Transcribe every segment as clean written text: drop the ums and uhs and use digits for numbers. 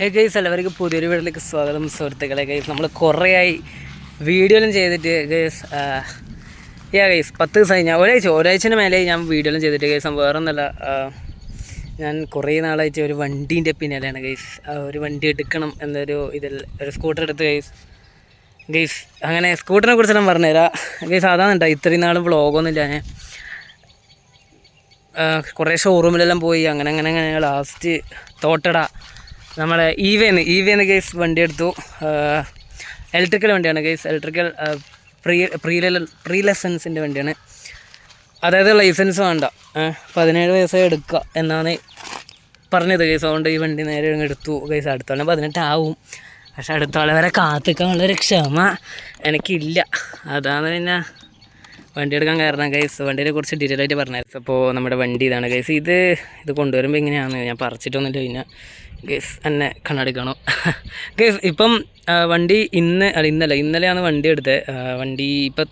Hey guys, എല്ലാവർക്കും പുതിയൊരു വീട്ടിലേക്ക് സ്വാഗതം. സുഹൃത്തുക്കളെ, ഗൈസ് നമ്മൾ കുറേയായി വീഡിയോയിലും ചെയ്തിട്ട് ഗൈസ് ഗൈസ് 10 ദിവസമായി. ഞാൻ ഒരാഴ്ചന് മേലെ ഞാൻ വീഡിയോയിലും ചെയ്തിട്ട് ഗൈസ്. വേറെ ഒന്നല്ല, ഞാൻ കുറേ നാളായിട്ട് ഒരു വണ്ടീൻ്റെ പിന്നാലെയാണ് ഗൈസ്. ഒരു വണ്ടി എടുക്കണം എന്നൊരു ഒരു സ്കൂട്ടർ എടുത്ത് ഗൈസ് അങ്ങനെ സ്കൂട്ടറിനെ കുറിച്ച് ഞാൻ പറഞ്ഞുതരാം ഗൈസ്. അതാണെന്നുണ്ടാ ഇത്രയും നാളും വ്ളോഗൊന്നുമില്ല. ഞാൻ കുറേ ഷോറൂമിലെല്ലാം പോയി അങ്ങനെ ലാസ്റ്റ് തോട്ടട നമ്മളെ ഇവേന്ന് ഗൈസ് വണ്ടി എടുത്തു. ഇലക്ട്രിക്കൽ വണ്ടിയാണ് ഗൈസ്. ഇലക്ട്രിക്കൽ പ്രീ ലൈസൻസിൻ്റെ വണ്ടിയാണ്. അതായത് ലൈസൻസ് വേണ്ട, 17 വയസ്സേ എടുക്കുക എന്നാണ് പറഞ്ഞത് ഗൈസ്. അതുകൊണ്ട് ഈ വണ്ടി നേരെ എടുത്തു ഗൈസ്. അടുത്തോളം 18 ആവും. പക്ഷെ അടുത്തോളം വരെ കാത്തിക്കാനുള്ളൊരു ക്ഷമ എനിക്കില്ല. അതാണ് പിന്നെ വണ്ടി എടുക്കാൻ കാരണം ഗൈസ്. വണ്ടീനെ കുറിച്ച് ഡീറ്റെയിൽ ആയിട്ട് പറഞ്ഞായിരുന്നു. അപ്പോൾ നമ്മുടെ വണ്ടി ഇതാണ് ഗൈസ്. ഇത് കൊണ്ടുവരുമ്പോൾ ഇങ്ങനെയാണ്. ഞാൻ പറിച്ചിട്ടൊന്നുമില്ല. പിന്നെ ഗൈസ് എന്നെ കണ്ണടിക്കണോ ഗൈസ്. ഇപ്പം വണ്ടി ഇന്നലെയാണ് വണ്ടി എടുത്തത്. വണ്ടി ഇപ്പം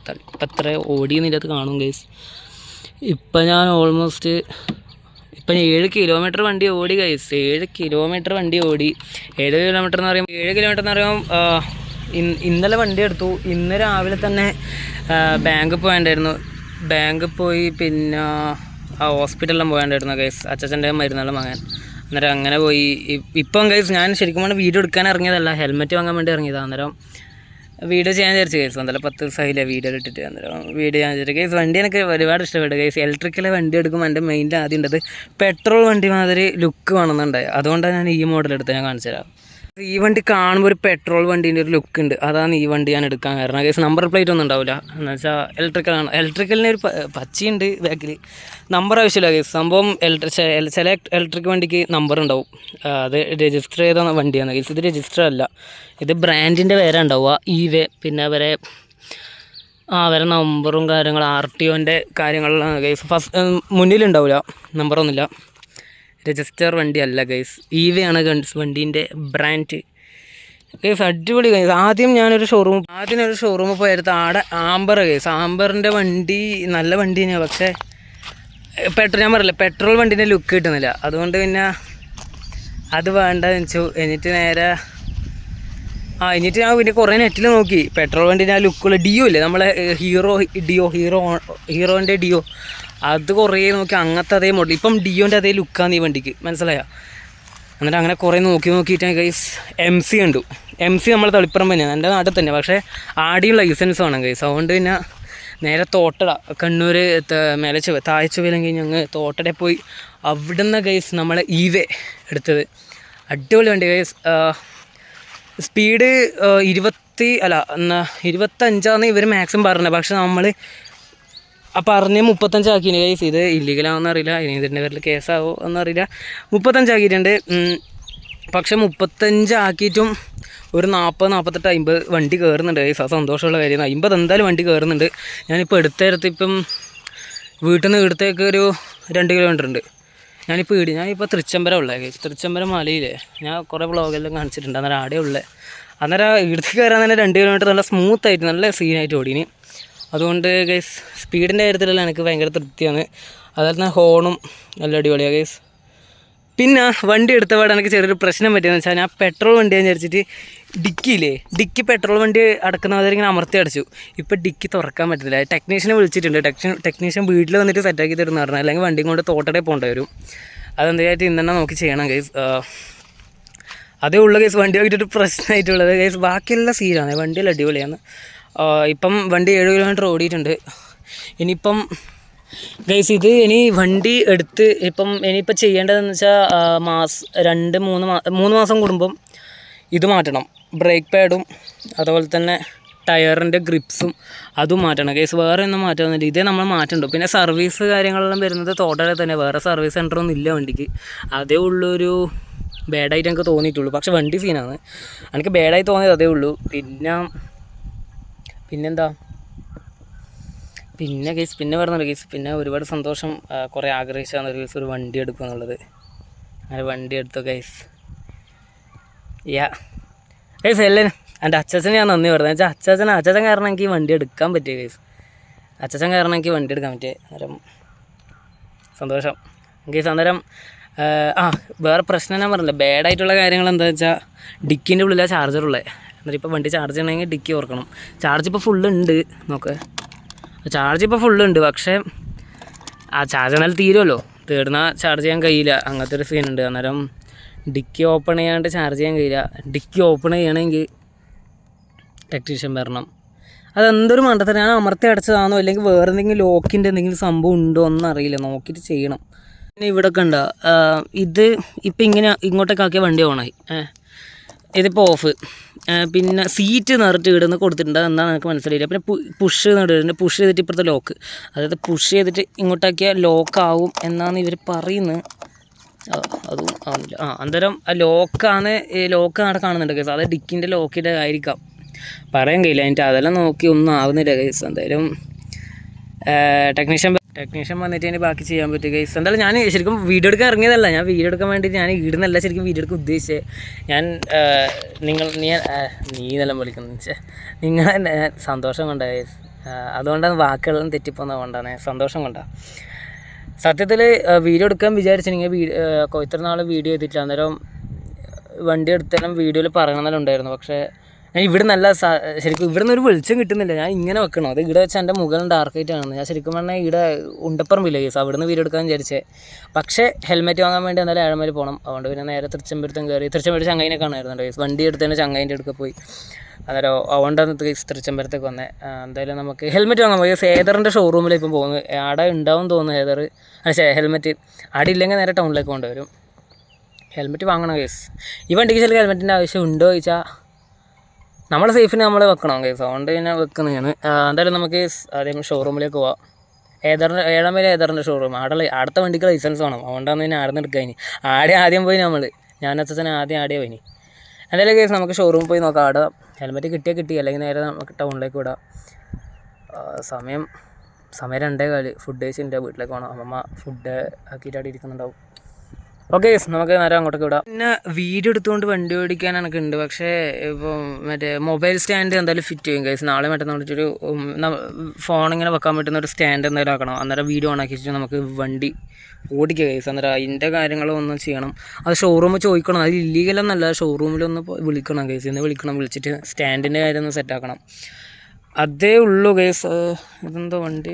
എത്ര ഓടിയെന്നില്ലാത്ത കാണും ഗൈസ്. ഇപ്പം ഞാൻ ഓൾമോസ്റ്റ് 7 കിലോമീറ്റർ വണ്ടി ഓടി ഗൈസ്. 7 കിലോമീറ്റർ വണ്ടി ഓടി. 7 കിലോമീറ്റർ എന്ന് പറയുമ്പോൾ ഇന്നലെ വണ്ടി എടുത്തു. ഇന്ന് രാവിലെ തന്നെ ബാങ്കിൽ പോയിട്ടുണ്ടായിരുന്നു. ബാങ്കിൽ പോയി പിന്നെ ഹോസ്പിറ്റലിലും പോയിട്ടുണ്ടായിരുന്നു ഗൈസ്. അച്ഛൻ്റെ മരുന്നെല്ലാം വാങ്ങാൻ. അന്നേരം അങ്ങനെ പോയി. ഇപ്പം ഗൈസ് ഞാൻ ശരിക്കും പറഞ്ഞാൽ വീഡിയോ എടുക്കാൻ ഇറങ്ങിയതല്ല, ഹെൽമെറ്റ് വാങ്ങാൻ വേണ്ടി ഇറങ്ങിയതാണ്. അന്നേരം വീഡിയോ ചെയ്യാൻ വിചാരിച്ചു ഗൈസ്. അന്നേരം 10 ദിവസമായില്ല വീഡിയോ ഇട്ടിട്ട്. അന്നേരം വീഡിയോ ചെയ്യാൻ വിചാരിച്ചു ഗൈസ്. വണ്ടി എനിക്ക് ഒരുപാട് ഇഷ്ടപ്പെട്ടു ഗൈസ്. ഇലക്ട്രിക്കൽ വണ്ടി എടുക്കുമ്പോൾ എൻ്റെ മെയിനിൽ ആദ്യം ഉണ്ടത് പെട്രോൾ വണ്ടി മാതിരി ലുക്ക് വേണമെന്നുണ്ടായി. അതുകൊണ്ടാണ് ഞാൻ ഈ മോഡൽ എടുത്ത് ഞാൻ കാണിച്ചു തരാം. ഈ വണ്ടി കാണുമ്പോൾ ഒരു പെട്രോൾ വണ്ടീൻ്റെ ഒരു ലുക്ക് ഉണ്ട്. അതാണ് ഈ വണ്ടി ഞാൻ എടുക്കാൻ കാരണം ഗൈസ്. നമ്പർ പ്ലേറ്റ് ഒന്നും ഉണ്ടാവില്ല. എന്ന് വെച്ചാൽ ഇലക്ട്രിക്കലാണ്. ഇലക്ട്രിക്കലിന് ഒരു പച്ചയുണ്ട് ബാക്കിൽ. നമ്പർ ആവശ്യമില്ല ഗൈസ്. സംഭവം ചില ഇലക്ട്രിക് വണ്ടിക്ക് നമ്പർ ഉണ്ടാവും. അത് രജിസ്റ്റർ ചെയ്ത വണ്ടിയാണ് ഗൈസ്. ഇത് രജിസ്റ്റർ അല്ല, ഇത് ബ്രാൻഡിൻ്റെ പേരാണ് ഉണ്ടാവുക. പിന്നെ അവരെ നമ്പറും കാര്യങ്ങളും RTOൻ്റെ കാര്യങ്ങളിലാണ് ഗൈസ്. മുന്നിലുണ്ടാവില്ല, നമ്പറൊന്നുമില്ല. രജിസ്റ്റർ വണ്ടി അല്ല ഗൈസ്. ആണ് ഗൈസ് വണ്ടീൻ്റെ ബ്രാൻഡ് ഗൈസ്. അടിപൊളി ഗൈസ്. ആദ്യം ഒരു ഷോറൂമിൽ പോയെടുത്ത് ആടെ ആംബർ ഗൈസ്. ആംബറിൻ്റെ വണ്ടി നല്ല വണ്ടി തന്നെയാണ്. പക്ഷേ ഞാൻ പറയില്ല, പെട്രോൾ വണ്ടീൻ്റെ ലുക്ക് കിട്ടുന്നില്ല. അതുകൊണ്ട് പിന്നെ അത് വേണ്ടെന്ന് വെച്ചു. എന്നിട്ട് ഞാൻ പിന്നെ കുറേ നെറ്റിൽ നോക്കി പെട്രോൾ വണ്ടീൻ്റെ ആ ലുക്കുള്ള ഡിയോ ഇല്ലേ, നമ്മളെ ഹീറോൻ്റെ ഡിയോ, അത് കുറേ നോക്കി. അങ്ങനത്തെ അതേ മോഡൽ. ഇപ്പം ഡിയോൻ്റെ അതേ ലുക്കാണ് ഈ വണ്ടിക്ക്, മനസ്സിലായോ? എന്നിട്ട് അങ്ങനെ കുറേ നോക്കിയിട്ട് ഗൈസ് MC കണ്ടു. MC നമ്മൾ തളിപ്പുറം തന്നെയാണ്, എൻ്റെ നാട്ടിൽ തന്നെ. പക്ഷേ ആടിയും ലൈസൻസ് വേണം ഗൈസ്. അതുകൊണ്ട് പിന്നെ നേരെ തോട്ടട കണ്ണൂർ താഴ്ചവിലെങ്കിൽ ഞങ്ങൾ തോട്ടടയിൽ പോയി. അവിടുന്ന് ഗൈസ് നമ്മളെ എടുത്തത്. അടിപൊളി വണ്ടി ഗൈസ്. സ്പീഡ് 25 ഇവർ മാക്സിമം പറഞ്ഞത്. പക്ഷെ നമ്മൾ പറഞ്ഞ് 35 ആക്കിയിട്ടുണ്ട് ഗൈസ്. ഇത് ഇല്ലീഗലാണെന്ന് അറിയില്ല, ഇനി ഇതിൻ്റെ പേരിൽ കേസാവോ എന്നറിയില്ല. 35 ആക്കിയിട്ടുണ്ട്. പക്ഷെ 35 ആക്കിയിട്ടും ഒരു 40, 48, 50 വണ്ടി കയറുന്നുണ്ട് ഗൈസ്. ആ സന്തോഷമുള്ള കാര്യം. 50 എന്തായാലും വണ്ടി കയറുന്നുണ്ട്. ഞാനിപ്പോൾ എടുത്തേരത്ത് ഇപ്പം വീട്ടിൽ നിന്ന് ഇവിടത്തേക്ക് ഒരു 2 കിലോമീറ്റർ ഉണ്ട്. ഞാനിപ്പോൾ തൃച്ചംബരം ഉള്ളത് ഗൈസ്. തൃച്ചംബരം മലയിലെ ഞാൻ കുറേ വ്ളോഗെല്ലാം കാണിച്ചിട്ടുണ്ട്. അന്നേരം ആടെ ഉള്ളത്. അന്നേരം ഇവിടത്തേക്ക് കയറാൻ തന്നെ 2 കിലോമീറ്റർ നല്ല സ്മൂത്തായിട്ട് നല്ല സീനായിട്ട് ഓടിന്. അതുകൊണ്ട് ഗൈസ് സ്പീഡിൻ്റെ കാര്യത്തിലെല്ലാം എനിക്ക് ഭയങ്കര തൃപ്തിയാണ്. അതുപോലെ തന്നെ ഹോണും നല്ല അടിപൊളിയാണ് ഗൈസ്. പിന്നെ വണ്ടി എടുത്തപാട് എനിക്ക് ചെറിയൊരു പ്രശ്നം പറ്റിയെന്ന് വെച്ചാൽ, ഞാൻ പെട്രോൾ വണ്ടിയാന്ന് വിചാരിച്ചിട്ട് ഡിക്കി പെട്രോൾ വണ്ടി അടക്കുന്ന മാതിരി ഇങ്ങനെ അമർത്തി അടച്ചു. ഇപ്പോൾ ഡിക്കി തുറക്കാൻ പറ്റുന്നില്ല. ടെക്നീഷ്യനെ വിളിച്ചിട്ടുണ്ട്. ടെക്നീഷ്യൻ വീട്ടിൽ വന്നിട്ട് സെറ്റാക്കി തരുന്ന പറഞ്ഞാൽ, അല്ലെങ്കിൽ വണ്ടിയും കൊണ്ട് തോട്ടടയിൽ പോകേണ്ടി വരും. അതെന്തായിട്ട് ഇന്നെ നോക്കി ചെയ്യണം ഗൈസ്. അതേ ഉള്ള ഗൈസ് വണ്ടി നോക്കിയിട്ടൊരു പ്രശ്നമായിട്ടുള്ളത് ഗൈസ്. ബാക്കിയെല്ലാം സീനാണ്, വണ്ടിയെല്ലാം അടിപൊളിയാണ്. ഇപ്പം വണ്ടി 7 കിലോമീറ്റർ ഓടിയിട്ടുണ്ട്. ഇനിയിപ്പം ഗൈസ് ഇനി വണ്ടി എടുത്ത് ഇനിയിപ്പോൾ ചെയ്യേണ്ടതെന്ന് വെച്ചാൽ 3 മാസം കൂടുമ്പം ഇത് മാറ്റണം. ബ്രേക്ക് പാഡും അതുപോലെ തന്നെ ടയറിൻ്റെ ഗ്രിപ്സും അതും മാറ്റണം ഗൈസ്. വേറെ ഒന്നും മാറ്റാമെന്നില്ല, ഇതേ നമ്മൾ മാറ്റണ്ടോ. പിന്നെ സർവീസ് കാര്യങ്ങളെല്ലാം വരുന്നത് തോട്ടടയിൽ തന്നെ. വേറെ സർവീസ് സെൻ്ററൊന്നും ഇല്ല വണ്ടിക്ക്. അതേ ഉള്ളൊരു ബാഡായിട്ട് എനിക്ക് തോന്നിയിട്ടുള്ളൂ. പക്ഷെ വണ്ടി സീനാണ്. എനിക്ക് ബാഡായി തോന്നിയത് അതേ ഉള്ളൂ. പിന്നെന്താ ഗൈസ് പറഞ്ഞല്ലോ ഗൈസ്. പിന്നെ ഒരുപാട് സന്തോഷം. കുറേ ആഗ്രഹിച്ചാണ് ഒരു വണ്ടി എടുക്കുക എന്നുള്ളത്. അങ്ങനെ വണ്ടി എടുത്തു ഗൈസ്. ഗൈസ് എല്ലാം എൻ്റെ അച്ചാച്ചന് ഞാൻ നന്ദി പറഞ്ഞത്. വെച്ചാൽ അച്ചാച്ചൻ കാരണം എനിക്ക് വണ്ടി എടുക്കാൻ പറ്റിയ ഗൈസ്. അച്ചാച്ചൻ കാരണം എനിക്ക് വണ്ടി എടുക്കാൻ പറ്റിയ. അന്നേരം സന്തോഷം ഗൈസ്. അന്നേരം വേറെ പ്രശ്നം ഞാൻ പറഞ്ഞില്ല, ബാഡായിട്ടുള്ള കാര്യങ്ങൾ എന്താ വെച്ചാൽ ഡിക്കിൻ്റെ ഉള്ളിലാണ് ചാർജറുള്ളത്. എന്നിട്ട് ഇപ്പോൾ വണ്ടി ചാർജ് ചെയ്യണമെങ്കിൽ ഡിക്കി ഓർക്കണം. ചാർജ് ഇപ്പോൾ ഫുള്ളുണ്ട്, നോക്ക് ചാർജ് ഇപ്പോൾ ഫുള്ളുണ്ട്. പക്ഷേ ആ ചാർജ് എന്നാലും തീരുമല്ലോ, തീർന്നാൽ ചാർജ് ചെയ്യാൻ കഴിയില്ല, അങ്ങനത്തെ ഒരു സീനുണ്ട്. അന്നേരം ഡിക്കി ഓപ്പൺ ചെയ്യാണ്ട് ചാർജ് ചെയ്യാൻ കഴിയില്ല. ഡിക്കി ഓപ്പൺ ചെയ്യണമെങ്കിൽ ടെക്നീഷ്യൻ വരണം. അതെന്തൊരു മണ്ടത്തരം, ഞാൻ അമർത്തി അടച്ചതാണോ അല്ലെങ്കിൽ വേറെ എന്തെങ്കിലും ലോക്കിൻ്റെ എന്തെങ്കിലും സംഭവം ഉണ്ടോ ഒന്നും അറിയില്ല, നോക്കിയിട്ട് ചെയ്യണം. പിന്നെ ഇവിടെ കണ്ട ഇത് ഇപ്പം ഇങ്ങനെ ഇങ്ങോട്ടേക്ക് ആക്കിയ വണ്ടി ഓണായി, ഇതിപ്പോൾ ഓഫ്. പിന്നെ സീറ്റ് നിറട്ട് ഇടുന്ന് കൊടുത്തിട്ടുണ്ട്, എന്താണെന്ന് എനിക്ക് മനസ്സിലായില്ല. പിന്നെ പുഷ് നടുന്നുണ്ട്, പുഷ് ചെയ്തിട്ട് ഇപ്പോഴത്തെ ലോക്ക്, അതായത് പുഷ് ചെയ്തിട്ട് ഇങ്ങോട്ടാക്കിയാൽ ലോക്കാവും എന്നാണ് ഇവർ പറയുന്നത്. അതും ആവുന്നില്ല. അന്നേരം ആ ലോക്കാണ്, ലോക്ക് അവിടെ കാണുന്നുണ്ട് കേസ്, അത് ഡിക്കിൻ്റെ ലോക്കിൻ്റെ ആയിരിക്കാം, പറയാൻ കഴിയില്ല. എന്നിട്ട് അതെല്ലാം നോക്കി ഒന്നും ആവുന്നില്ല കേസ്. എന്തായാലും ടെക്നീഷ്യൻ വന്നിട്ട് ഇനി ബാക്കി ചെയ്യാൻ പറ്റും കേസ്. എന്തായാലും ഞാൻ ശരിക്കും വീഡിയോ എടുക്കാൻ ഇറങ്ങിയതല്ല, ഞാൻ വീഡിയോ എടുക്കാൻ വേണ്ടിയിട്ട് ഞാൻ ഇടുന്നല്ല ശരിക്കും വീഡിയോ എടുക്കാൻ ഉദ്ദേശിച്ചത്. ഞാൻ നീ എന്നെല്ലാം വിളിക്കുന്നത് വെച്ചാൽ നിങ്ങളെ സന്തോഷം കൊണ്ടാണ് കേസ്, അതുകൊണ്ടാണ് വാക്കുകളെല്ലാം തെറ്റിപ്പോകുന്നത് കൊണ്ടാണ്, സന്തോഷം കൊണ്ടാണ്. സത്യത്തിൽ വീഡിയോ എടുക്കാൻ വിചാരിച്ചിട്ടുണ്ടെങ്കിൽ ഇത്ര നാൾ വീഡിയോ ചെയ്തിട്ടില്ല. അന്നേരം വണ്ടി എടുത്താലും വീഡിയോയിൽ പറയണമെന്നെല്ലാം ഉണ്ടായിരുന്നു. പക്ഷേ ഞാൻ ഇവിടെ നല്ല ശരിക്കും ഇവിടെ നിന്ന് ഒരു വെളിച്ചം കിട്ടുന്നില്ല, ഞാൻ ഇങ്ങനെ വെക്കണം. അത് ഇവിടെ വെച്ചാൽ എൻ്റെ മുഖം ഡാർക്കായിട്ടാണ്. ഞാൻ ശരിക്കും പറഞ്ഞാൽ ഇവിടെ ഉണ്ടപ്പറമ്പില്ല കേസ്, അവിടെ നിന്ന് വീഡിയോ എടുക്കാൻ വിചാരിച്ചേ. പക്ഷേ ഹെൽമെറ്റ് വാങ്ങാൻ വേണ്ടി എന്നാലും ഏഴമേൽ പോകണം. അതുകൊണ്ട് പിന്നെ നേരെ തൃച്ചംബരത്തും കയറി, തൃച്ചംബരത്ത് ചങ്ങായിനെ കാണായിരുന്നു കേസ്. വണ്ടി എടുത്തതിന് ചങ്ങായിൻ്റെ അടുക്ക പോയി. അന്നേരം അതുകൊണ്ടാണ് തൃച്ചംബരത്തേക്ക് വന്നത്. എന്തായാലും നമുക്ക് ഹെൽമെറ്റ് വാങ്ങാൻ പോയി. ഏതറിൻ്റെ ഷോറൂമിൽ ഇപ്പം പോകുന്നത്, ആടെ ഉണ്ടാവും തോന്നുന്നു ഏതർ. ഹെൽമെറ്റ് ആടെ ഇല്ലെങ്കിൽ നേരെ ടൗണിലേക്ക് കൊണ്ടുവരും. ഹെൽമെറ്റ് വാങ്ങണം കേസ്. ഈ വണ്ടിക്ക് ചില ഹെൽമെറ്റിൻ്റെ ആവശ്യം ഉണ്ടോ ചോദിച്ചാൽ നമ്മളെ സേഫിന് നമ്മൾ വെക്കണം കേസ്, അതുകൊണ്ട് പിന്നെ വെക്കുന്നതാണ്. എന്തായാലും നമുക്ക് ആദ്യം ഷോറൂമിലേക്ക് പോവാം. ഏഴാമേലെ ഏതറിൻ്റെ ഷോറൂം, അടുത്ത വണ്ടിക്ക് ലൈസൻസ് വേണം, അതുകൊണ്ടാണ് പിന്നെ ആടെ നിന്ന് എടുക്കാൻ. ആദ്യം പോയി ഞാൻ അച്ഛനെ ആദ്യം പോയിനി. എന്തായാലും കേസ് നമുക്ക് ഷോറൂമിൽ പോയി നോക്കാം. ആടെ ഹെൽമെറ്റ് കിട്ടി, അല്ലെങ്കിൽ നേരെ നമുക്ക് ടൗണിലേക്ക് വിടാം. സമയം 2:15, ഫുഡ് കഴിച്ചിട്ട് വീട്ടിലേക്ക് പോകണം. അമ്മമ്മ ഫുഡ് ആക്കിയിട്ട് അവിടെ ഇരിക്കുന്നുണ്ടാവും. ഓക്കെ ഗൈസ്, നമുക്ക് നേരെ അങ്ങോട്ടേക്ക് വിടാം. പിന്നെ വീഡിയോ എടുത്തുകൊണ്ട് വണ്ടി ഓടിക്കാൻ എനിക്ക് ഉണ്ട്, പക്ഷേ ഇപ്പോൾ മറ്റേ മൊബൈൽ സ്റ്റാൻഡ് എന്തായാലും ഫിറ്റ് ചെയ്യും ഗൈസ്. നാളെ മറ്റന്നാളൊരു ഫോണിങ്ങനെ വെക്കാൻ പറ്റുന്ന ഒരു സ്റ്റാൻഡ് എന്തായാലും ആക്കണം. അന്നേരം വീഡിയോ ഓൺ ആക്കി വെച്ചിട്ട് നമുക്ക് വണ്ടി ഓടിക്കുക ഗൈസ്. അന്നേരം അതിൻ്റെ കാര്യങ്ങളൊന്നും ചെയ്യണം. അത് ഷോറൂമിൽ ചോദിക്കണം, അത് ഇല്ലീഗലൊന്നല്ല, ഷോറൂമിലൊന്ന് വിളിക്കണം ഗൈസ്, ഇന്ന് വിളിച്ചിട്ട് സ്റ്റാൻഡിൻ്റെ കാര്യം ഒന്ന് സെറ്റാക്കണം. അതേ ഉള്ളൂ ഗൈസ്. ഇതെന്തോ വണ്ടി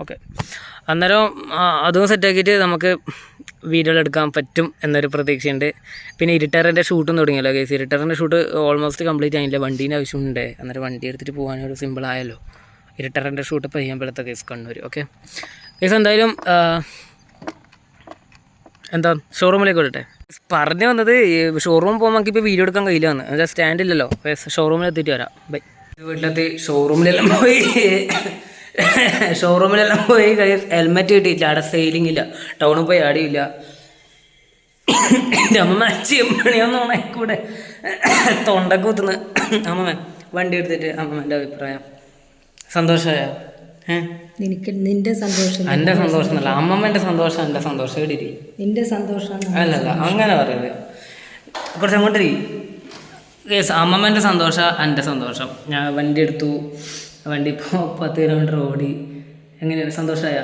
ഓക്കെ. അന്നേരം അതും സെറ്റാക്കിയിട്ട് നമുക്ക് വീഡിയോകൾ എടുക്കാൻ പറ്റും എന്നൊരു പ്രതീക്ഷയുണ്ട്. പിന്നെ ഇരുട്ടറിൻ്റെ ഷൂട്ടും തുടങ്ങിയല്ലോ ഗൈസ്. ഇരുട്ടറിൻ്റെ ഷൂട്ട് ഓൾമോസ്റ്റ് കംപ്ലീറ്റ് ആയില്ല, വണ്ടീൻ്റെ ആവശ്യമുണ്ട്. അന്നേരം വണ്ടി എടുത്തിട്ട് പോകാനൊരു സിമ്പിളായല്ലോ. ഇരുട്ടറിൻ്റെ ഷൂട്ട് ഇപ്പോൾ ചെയ്യുമ്പോഴത്തെ കേസ് കണ്ണൂർ. ഓക്കെ കേസ്, എന്തായാലും ഷോറൂമിലേക്ക് വിടട്ടെ. പറഞ്ഞു വന്നത് ഷോറൂമിൽ പോകുമ്പോൾ നമുക്ക് ഇപ്പോൾ വീഡിയോ എടുക്കാൻ കഴിയില്ല എന്ന്, എന്നുവെച്ചാൽ സ്റ്റാൻഡില്ലല്ലോ. ഷോറൂമിൽ എത്തിയിട്ട് വരാം. ബൈ. വീട്ടിലെത്തി ഷോറൂമിലെല്ലാം പോയി ഹെൽമെറ്റ് കിട്ടിയില്ല, അവിടെ സെയിലിംഗ് ഇല്ല, ടൗണിൽ പോയി ആടിയില്ല. എൻ്റെ അമ്മ അച്ചിയമ്മണിയൊന്നും ഉണക്കൂടെ തൊണ്ടക്ക് കുത്തുന്ന അമ്മമ്മ വണ്ടി എടുത്തിട്ട് അമ്മമ്മൻ്റെ അഭിപ്രായം സന്തോഷമായോ? നിന്റെ സന്തോഷം എൻ്റെ സന്തോഷം എന്നല്ല, അമ്മമ്മൻ്റെ സന്തോഷം എൻ്റെ സന്തോഷം ഇടിരി നിന്റെ സന്തോഷം അല്ലല്ല അങ്ങനെ പറയുന്നത്. കുറച്ച് അങ്ങോട്ട് കേസ് അമ്മമ്മൻ്റെ സന്തോഷം എൻ്റെ സന്തോഷം. ഞാൻ വണ്ടി എടുത്തു, വണ്ടി ഇപ്പോൾ 10 കിലോമീറ്റർ ഓടി. എങ്ങനെയാണ്, സന്തോഷമായ?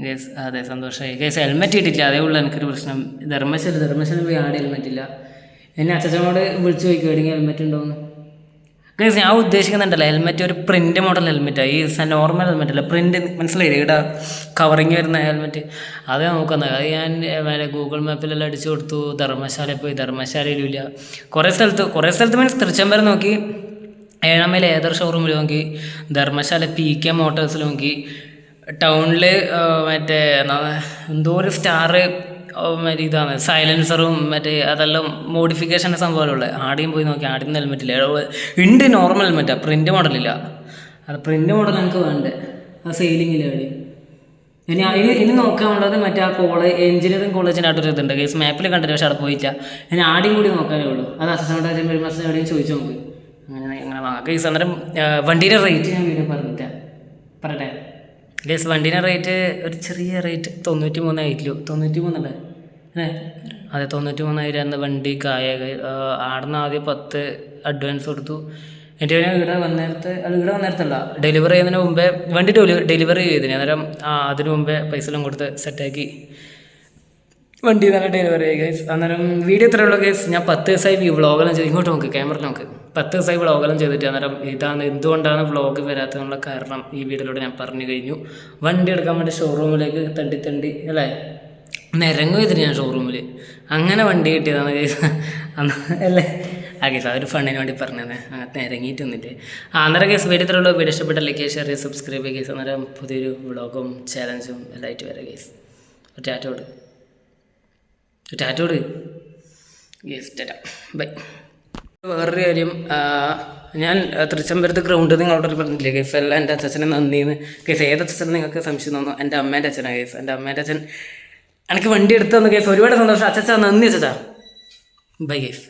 കേസ് അതെ സന്തോഷമായി കേസ്. ഹെൽമെറ്റ് കിട്ടിയില്ല, അതേ ഉള്ളൂ എനിക്കൊരു പ്രശ്നം. ധർമ്മശാല പോയി ആടെ ഹെൽമെറ്റ് ഇല്ല. എന്നെ അച്ഛനോട് വിളിച്ച് ചോദിക്കും എവിടെയെങ്കിൽ ഹെൽമെറ്റ് ഉണ്ടോയെന്ന്. കേസ് ഞാൻ ഉദ്ദേശിക്കുന്നുണ്ടല്ലോ ഹെൽമെറ്റ് ഒരു പ്രിൻ്റ് മോഡൽ ഹെൽമെറ്റാണ്, ഈ നോർമൽ ഹെൽമെറ്റ് അല്ല, പ്രിൻ്റ് മനസ്സിലായില്ലേ, ഇവിടെ കവറിങ് വരുന്ന ഹെൽമെറ്റ്. അത് നോക്കുന്നത്. അത് ഞാൻ ഗൂഗിൾ മാപ്പിലെല്ലാം അടിച്ചു കൊടുത്തു. ധർമ്മശാലയിൽ പോയി, ധർമ്മശാലയിലും ഇല്ല. കുറേ സ്ഥലത്ത് മീൻസ് തൃച്ചംബരം നോക്കി, ഏഴാമേൽ ഏതർ ഷോറൂമിൽ നോക്കി, ധർമ്മശാല PK മോട്ടോഴ്സിൽ നോക്കി, ടൗണിൽ മറ്റേ എന്തോ ഒരു സ്റ്റാർ മറ്റേ ഇതാണ് സൈലൻസറും അതെല്ലാം മോഡിഫിക്കേഷൻ്റെ സംഭവമുള്ളത്, ആടെയും പോയി നോക്കി. ആടെയും ഹെൽമെറ്റില്ല, ഉണ്ട് നോർമൽ ഹെൽമെറ്റാണ്, പ്രിൻ്റ് മോഡലില്ല. അത് പ്രിൻ്റ് മോഡൽ എനിക്ക് വേണ്ടേ, ആ സെയിലിങ്ങില്ല അവിടെ. ഇനി നോക്കാനുള്ളത് മറ്റേ ആ എഞ്ചിനീയറിംഗ് കോളേജിൻ്റെ അടുത്തൊരു ഇതുണ്ട് കേസ്, മാപ്പിൽ കണ്ടിട്ട്, പക്ഷേ അവിടെ പോയില്ല. ഇനി ആടെയും കൂടി നോക്കാനേ ഉള്ളൂ. അത് അസിസ്റ്റൻ്റ് എവിടെയും ചോദിച്ചു നോക്ക്. അങ്ങനെ വാങ്ങാം കേസ്. അന്നേരം വണ്ടീൻ്റെ റേറ്റ് ഞാൻ പിന്നെ പറയട്ടെ കേസ്. വണ്ടീൻ്റെ റേറ്റ് ഒരു ചെറിയ റേറ്റ് 93,000 അല്ലേ? അതെ 93,000 എന്ന വണ്ടിക്കായ. ആടുന്ന ആദ്യം 10 അഡ്വാൻസ് കൊടുത്തു. എന്നിട്ട് ഇവിടെ വന്നേരത്തല്ല, ഡെലിവറി ചെയ്യുന്നതിന് മുമ്പേ വണ്ടി ഡെലിവറി ചെയ്തതിന്. അന്നേരം അതിന് മുമ്പേ പൈസ എല്ലാം കൊടുത്ത് സെറ്റാക്കി വണ്ടി നല്ല ഡെലിവറി ആയി ഗൈസ്. അന്നേരം വീഡിയോ ഇത്രയുള്ള ഗൈസ്. ഞാൻ 10 ദിവസമായി ഈ വ്ളോഗെല്ലാം ചെയ്ത് ഇങ്ങോട്ട് നോക്ക്, ക്യാമറ നോക്ക്. 10 ദിവസമായി വ്ളോഗെല്ലാം ചെയ്തിട്ട് അന്നേരം ഇതാണ് എന്തുകൊണ്ടാണ് വ്ളോഗ് വരാത്തതിനുള്ള കാരണം ഈ വീഡിയോയിലൂടെ ഞാൻ പറഞ്ഞു കഴിഞ്ഞു. വണ്ടി എടുക്കാൻ വേണ്ടി ഷോറൂമിലേക്ക് തണ്ടി അല്ലേ നിരങ്ങും ഇതിന് ഞാൻ ഷോറൂമിൽ അങ്ങനെ വണ്ടി കിട്ടിയതാണ് ഗൈസ് അല്ലേ. ആ കേസ് ആ ഒരു ഫണ്ടിന് വേണ്ടി പറഞ്ഞത് അങ്ങനത്തെ ഇറങ്ങിയിട്ടൊന്നുമില്ലേ. അന്നേരം കേസ് വീഡിയോ ഇത്രയുള്ള വീഡിയോ ഇഷ്ടപ്പെട്ട ലൈക്ക് ഷെയർ സബ്സ്ക്രൈബ് ചെയ്യുക കേസ്. അന്നേരം പുതിയൊരു വ്ളോഗും ചാലഞ്ചും എല്ലാം ആയിട്ട് വരാം കേസ്. ടാറ്റോട് യെസ് ടാറ്റ ബൈ. വേറൊരു കാര്യം, ഞാൻ തൃച്ചംബരത്ത് ഗ്രൗണ്ട് നിങ്ങളോട് പറഞ്ഞില്ലേ കേസ്. എല്ലാം എൻ്റെ അച്ഛനെ നന്ദിന്ന് കേസ്. ഏതച്ഛൻ നിങ്ങൾക്ക് സംശയം തോന്നുന്നു? എൻ്റെ അമ്മേൻ്റെ അച്ഛനാണ് കേസ്. എൻ്റെ അമ്മേൻ്റെ അച്ഛൻ എനിക്ക് വണ്ടി എടുത്തു തന്നു കേസ്. ഒരുപാട് സന്തോഷം അച്ഛാ, നന്ദി അച്ഛാ. Bye case.